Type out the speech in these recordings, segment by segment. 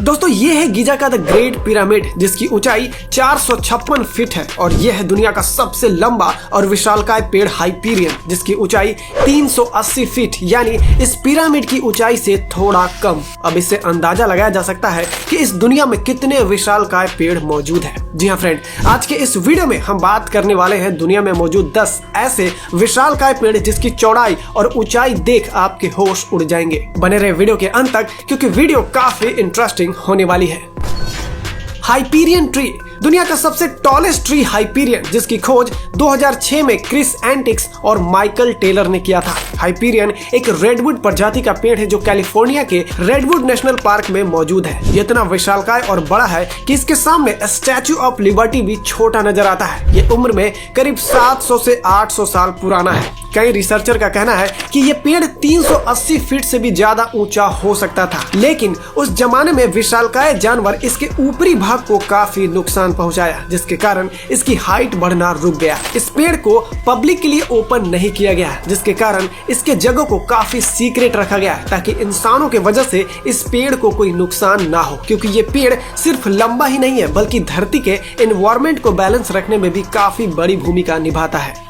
दोस्तों ये है गिजा का द ग्रेट पिरामिड, जिसकी ऊंचाई 456 फीट है और यह है दुनिया का सबसे लंबा और विशालकाय पेड़ हाइपीरियन, जिसकी ऊंचाई 380 फीट, यानी इस पिरामिड की ऊंचाई से थोड़ा कम। अब इससे अंदाजा लगाया जा सकता है कि इस दुनिया में कितने विशालकाय पेड़ मौजूद है। जी हाँ फ्रेंड, आज के इस वीडियो में हम बात करने वाले हैं दुनिया में मौजूद 10 ऐसे विशालकाय पेड़ जिसकी चौड़ाई और ऊंचाई देख आपके होश उड़ जाएंगे। बने रहे वीडियो के अंत तक, क्योंकि वीडियो काफी इंटरेस्टिंग होने वाली है। हाइपीरियन ट्री, दुनिया का सबसे टॉलेस्ट ट्री हाइपीरियन, जिसकी खोज 2006 में क्रिस एंटिक्स और माइकल टेलर ने किया था। हाइपीरियन एक रेडवुड प्रजाति का पेड़ है जो कैलिफोर्निया के रेडवुड नेशनल पार्क में मौजूद है। ये इतना विशालकाय और बड़ा है कि इसके सामने स्टैचू ऑफ लिबर्टी भी छोटा नजर आता है। ये उम्र में करीब 700 से 800 साल पुराना है। कई रिसर्चर का कहना है कि ये पेड़ 380 फीट से भी ज्यादा ऊंचा हो सकता था, लेकिन उस जमाने में विशालकाय जानवर इसके ऊपरी भाग को काफी नुकसान पहुंचाया, जिसके कारण इसकी हाइट बढ़ना रुक गया। इस पेड़ को पब्लिक के लिए ओपन नहीं किया गया, जिसके कारण इसके जगह को काफी सीक्रेट रखा गया, ताकि इंसानों के वजह से इस पेड़ को कोई नुकसान ना हो, क्योंकि ये पेड़ सिर्फ लंबा ही नहीं है बल्कि धरती के एनवायरमेंट को बैलेंस रखने में भी काफी बड़ी भूमिका निभाता है।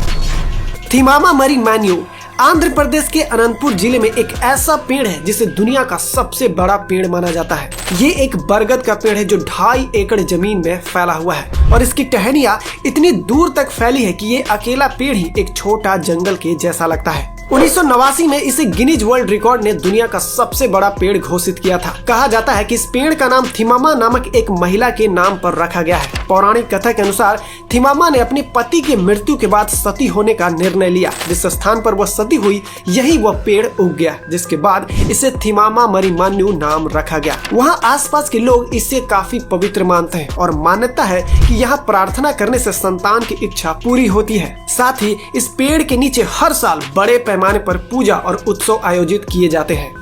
थिमामा मरी मैन्यू, आंध्र प्रदेश के अनंतपुर जिले में एक ऐसा पेड़ है जिसे दुनिया का सबसे बड़ा पेड़ माना जाता है। ये एक बरगद का पेड़ है जो 2.5 एकड़ जमीन में फैला हुआ है और इसकी टहनियां इतनी दूर तक फैली है कि ये अकेला पेड़ ही एक छोटा जंगल के जैसा लगता है। 1989 में इसे गिनीज वर्ल्ड रिकॉर्ड ने दुनिया का सबसे बड़ा पेड़ घोषित किया था। कहा जाता है कि इस पेड़ का नाम थिमामा नामक एक महिला के नाम पर रखा गया है। पौराणिक कथा के अनुसार थिमामा ने अपने पति की मृत्यु के बाद सती होने का निर्णय लिया। जिस स्थान पर वह सती हुई यही वह पेड़ उग गया, जिसके बाद इसे थिमामा मरी मैन्यू नाम रखा गया। वहाँ आसपास के लोग इसे काफी पवित्र मानते हैं और मान्यता है कि यहाँ प्रार्थना करने से संतान की इच्छा पूरी होती है। साथ ही इस पेड़ के नीचे हर साल बड़े पैमाने पर पूजा और उत्सव आयोजित किए जाते हैं।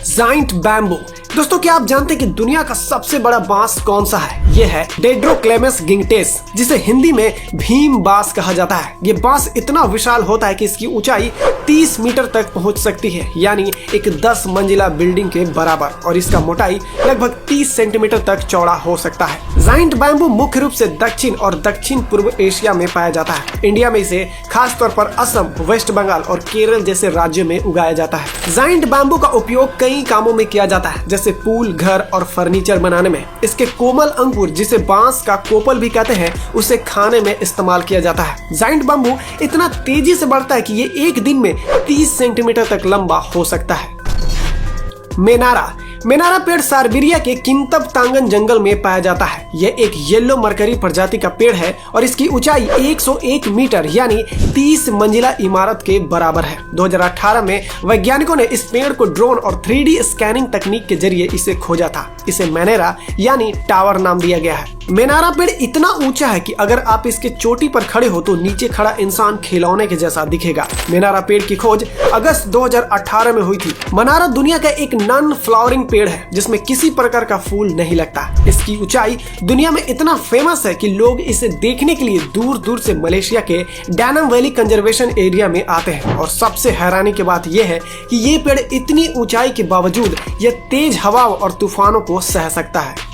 जाइंट बैम्बू, दोस्तों क्या आप जानते हैं कि दुनिया का सबसे बड़ा बांस कौन सा है? यह है डेंड्रोक्लेमस गिंगटेस, जिसे हिंदी में भीम बांस कहा जाता है। ये बांस इतना विशाल होता है कि इसकी ऊंचाई 30 मीटर तक पहुंच सकती है, यानी एक 10 मंजिला बिल्डिंग के बराबर, और इसका मोटाई लगभग 30 सेंटीमीटर तक चौड़ा हो सकता है। जाइंट बैम्बू मुख्य रूप से दक्षिण और दक्षिण पूर्व एशिया में पाया जाता है। इंडिया में इसे खास तौर पर असम, वेस्ट बंगाल और केरल जैसे राज्यों में उगाया जाता है। जाइंट बैम्बू का उपयोग कई कामों में किया जाता है, जैसे पुल, घर और फर्नीचर बनाने में। इसके कोमल अंकुर, जिसे बांस का कोपल भी कहते हैं, उसे खाने में इस्तेमाल किया जाता है। जाइंट बैम्बू इतना तेजी से बढ़ता है कि ये एक दिन में 30 सेंटीमीटर तक लंबा हो सकता है। मेनारा पेड़ साइबेरिया के किंतब-तांगन जंगल में पाया जाता है। यह एक येलो मरकरी प्रजाति का पेड़ है और इसकी ऊंचाई 101 मीटर यानी 30 मंजिला इमारत के बराबर है। 2018 में वैज्ञानिकों ने इस पेड़ को ड्रोन और 3D स्कैनिंग तकनीक के जरिए इसे खोजा था। इसे मेनारा यानी टावर नाम दिया गया है। मेनारा पेड़ इतना ऊंचा है कि अगर आप इसके चोटी पर खड़े हो तो नीचे खड़ा इंसान खिलौने के जैसा दिखेगा। मेनारा पेड़ की खोज अगस्त 2018 में हुई थी। मेनारा दुनिया का एक नॉन फ्लावरिंग पेड़ है जिसमें किसी प्रकार का फूल नहीं लगता। इसकी ऊंचाई दुनिया में इतना फेमस है कि लोग इसे देखने के लिए दूर दूर से मलेशिया के डैनम वैली कंजर्वेशन एरिया में आते हैं। और सबसे हैरानी की बात यह है कि ये पेड़ इतनी ऊंचाई के बावजूद यह तेज हवाओं और तूफानों को सह सकता है।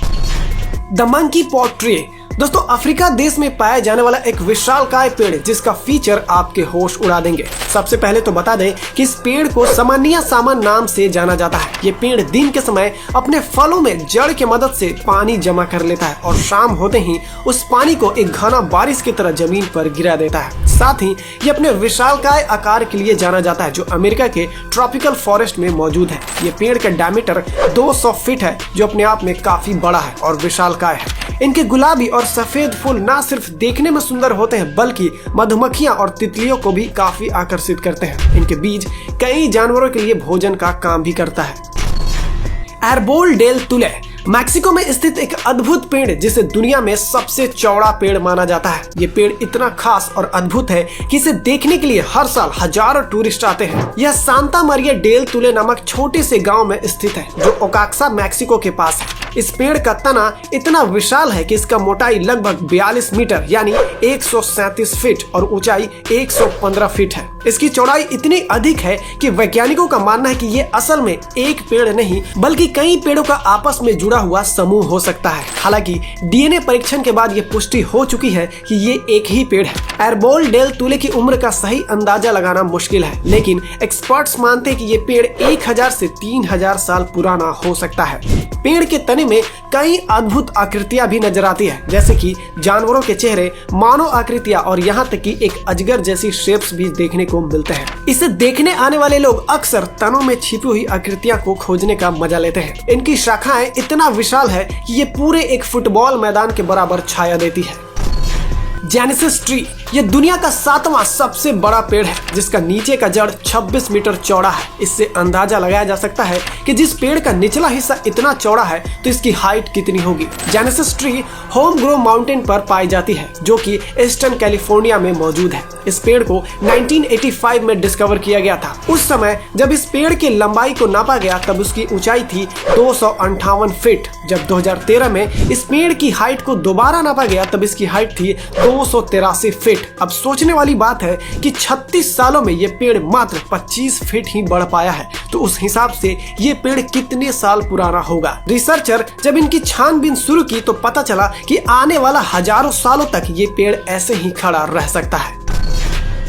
द मंकी पॉट ट्री, दोस्तों अफ्रीका देश में पाया जाने वाला एक विशालकाय पेड़ जिसका फीचर आपके होश उड़ा देंगे। सबसे पहले तो बता दें कि इस पेड़ को समानिया सामन नाम से जाना जाता है। ये पेड़ दिन के समय अपने फलों में जड़ की मदद से पानी जमा कर लेता है और शाम होते ही उस पानी को एक घना बारिश की तरह जमीन पर गिरा देता है। साथ ही ये अपने विशालकाय आकार के लिए जाना जाता है जो अमेरिका के ट्रॉपिकल फॉरेस्ट में मौजूद है। ये पेड़ का डायमीटर 200 फीट है जो अपने आप में काफी बड़ा है और विशालकाय है। इनके गुलाबी और सफेद फूल ना सिर्फ देखने में सुंदर होते हैं बल्कि मधुमक्खियां और तितलियों को भी काफी आकर्षित करते हैं। इनके बीज कई जानवरों के लिए भोजन का काम भी करता है। एर्बोल डेल तुले, मैक्सिको में स्थित एक अद्भुत पेड़ जिसे दुनिया में सबसे चौड़ा पेड़ माना जाता है। ये पेड़ इतना खास और अद्भुत है कि इसे देखने के लिए हर साल हजारों टूरिस्ट आते हैं। यह सांता मरिया डेल तुले नामक छोटे से गांव में स्थित है जो ओकाक्सा मैक्सिको के पास है। इस पेड़ का तना इतना विशाल है कि इसका मोटाई लगभग 42 मीटर यानी 137 फीट और ऊंचाई 115 फीट है। इसकी चौड़ाई इतनी अधिक है कि वैज्ञानिकों का मानना है कि ये असल में एक पेड़ नहीं बल्कि कई पेड़ों का आपस में जुड़ा हुआ समूह हो सकता है। हालांकि डीएनए परीक्षण के बाद ये पुष्टि हो चुकी है कि ये एक ही पेड़ है। एरबोल डेल तुले की उम्र का सही अंदाजा लगाना मुश्किल है, लेकिन एक्सपर्ट्स मानते हैं कि ये पेड़ 1000 से 3000 साल पुराना हो सकता है। पेड़ के तने में कई अद्भुत आकृतियां भी नजर आती है, जैसे कि जानवरों के चेहरे, मानव आकृतियां और यहाँ तक कि एक अजगर जैसी शेप्स भी देखने को मिलते हैं। इसे देखने आने वाले लोग अक्सर तनों में छिपी हुई आकृतियां को खोजने का मजा लेते हैं। इनकी शाखाएं इतना विशाल है कि ये पूरे एक फुटबॉल मैदान के बराबर छाया देती है। जेनेसिस ट्री ये दुनिया का 7वां सबसे बड़ा पेड़ है, जिसका नीचे का जड़ 26 मीटर चौड़ा है। इससे अंदाजा लगाया जा सकता है कि जिस पेड़ का निचला हिस्सा इतना चौड़ा है तो इसकी हाइट कितनी होगी। Genesis tree home grow mountain पर पाई जाती है, जो कि ईस्टर्न कैलिफोर्निया में मौजूद है। इस पेड़ को 1985 में डिस्कवर किया गया था। उस समय जब इस पेड़ की लंबाई को नापा गया तब उसकी ऊंचाई थी 258 फीट। जब 2013 में इस पेड़ की हाइट को दोबारा नापा गया तब इसकी हाइट थी 283 फीट। अब सोचने वाली बात है कि 36 सालों में ये पेड़ मात्र 25 फीट ही बढ़ पाया है, तो उस हिसाब से ये पेड़ कितने साल पुराना होगा। रिसर्चर जब इनकी छानबीन शुरू की तो पता चला कि आने वाला हजारों सालों तक ये पेड़ ऐसे ही खड़ा रह सकता है।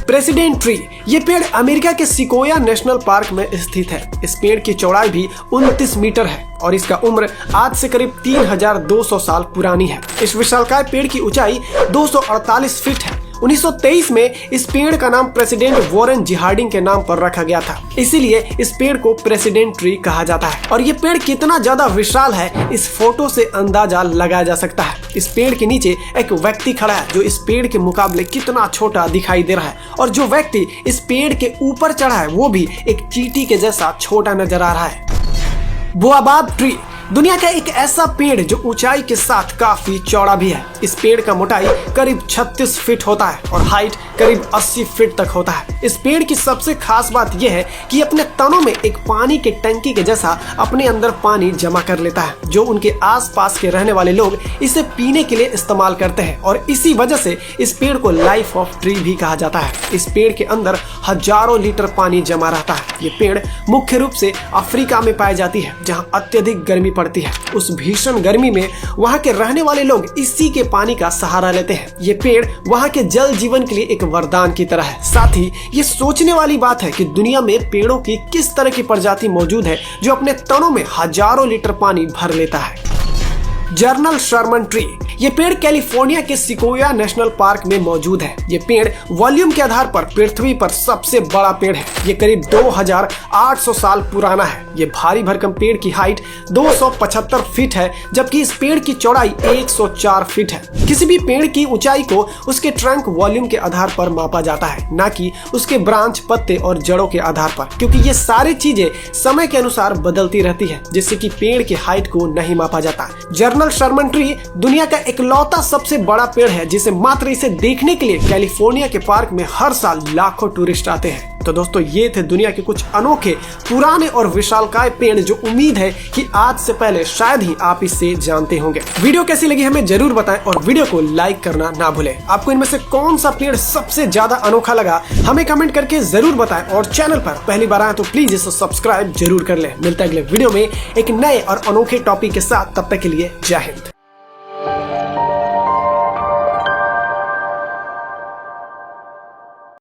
प्रेसिडेंट ट्री ये पेड़ अमेरिका के सिकोया नेशनल पार्क में स्थित है। इस पेड़ की चौड़ाई भी 29 मीटर है और इसका उम्र आज से करीब 3200 साल पुरानी है। इस विशालकाय पेड़ की ऊंचाई 248 फीट है। 1923 में इस पेड़ का नाम प्रेसिडेंट वॉरेन जी हार्डिंग के नाम पर रखा गया था, इसीलिए इस पेड़ को प्रेसिडेंट ट्री कहा जाता है। और ये पेड़ कितना ज्यादा विशाल है इस फोटो से अंदाजा लगाया जा सकता है। इस पेड़ के नीचे एक व्यक्ति खड़ा है जो इस पेड़ के मुकाबले कितना छोटा दिखाई दे रहा है, और जो व्यक्ति इस पेड़ के ऊपर चढ़ा है वो भी एक चींटी के जैसा छोटा नजर आ रहा है। बोआबाब ट्री दुनिया का एक ऐसा पेड़ जो ऊंचाई के साथ काफी चौड़ा भी है। इस पेड़ का मोटाई करीब 36 फीट होता है और हाइट करीब 80 फीट तक होता है। इस पेड़ की सबसे खास बात यह है कि अपने तनों में एक पानी के टंकी के जैसा अपने अंदर पानी जमा कर लेता है, जो उनके आसपास के रहने वाले लोग इसे पीने के लिए इस्तेमाल करते हैं, और इसी वजह से इस पेड़ को लाइफ ऑफ ट्री भी कहा जाता है। इस पेड़ के अंदर हजारों लीटर पानी जमा रहता है। ये पेड़ मुख्य रूप से अफ्रीका में पाई जाती है, जहाँ अत्यधिक गर्मी पड़ती है। उस भीषण गर्मी में वहाँ के रहने वाले लोग इसी के पानी का सहारा लेते हैं। ये पेड़ वहाँ के जल जीवन के लिए एक वरदान की तरह है। साथ ही ये सोचने वाली बात है कि दुनिया में पेड़ों की किस तरह की प्रजाति मौजूद है जो अपने तनों में हजारों लीटर पानी भर लेता है। जर्नल शर्मन ट्री ये पेड़ कैलिफोर्निया के सिकोया नेशनल पार्क में मौजूद है। ये पेड़ वॉल्यूम के आधार पर पृथ्वी पर सबसे बड़ा पेड़ है। ये करीब 2800 साल पुराना है। ये भारी भरकम पेड़ की हाइट 275 फीट है, जबकि इस पेड़ की चौड़ाई 104 फीट है। किसी भी पेड़ की ऊंचाई को उसके ट्रंक वॉल्यूम के आधार पर मापा जाता है, न कि उसके ब्रांच, पत्ते और जड़ों के आधार पर, क्योंकि ये सारी चीजें समय के अनुसार बदलती रहती है, जिससे कि पेड़ की हाइट को नहीं मापा जाता। जर्नल शर्मन ट्री दुनिया का इकलौता सबसे बड़ा पेड़ है जिसे मात्र इसे देखने के लिए कैलिफोर्निया के पार्क में हर साल लाखों टूरिस्ट आते हैं। तो दोस्तों, ये थे दुनिया के कुछ अनोखे, पुराने और विशालकाय पेड़ जो उम्मीद है कि आज से पहले शायद ही आप इससे जानते होंगे। वीडियो कैसी लगी हमें जरूर बताएं और वीडियो को लाइक करना ना भूलें। आपको इनमें से कौन सा पेड़ सबसे ज्यादा अनोखा लगा हमें कमेंट करके जरूर बताएं, और चैनल पर पहली बार आए तो प्लीज इसे सब्सक्राइब जरूर कर लें। मिलता है अगले वीडियो में एक नए और अनोखे टॉपिक के साथ, तब तक के लिए जय हिंद।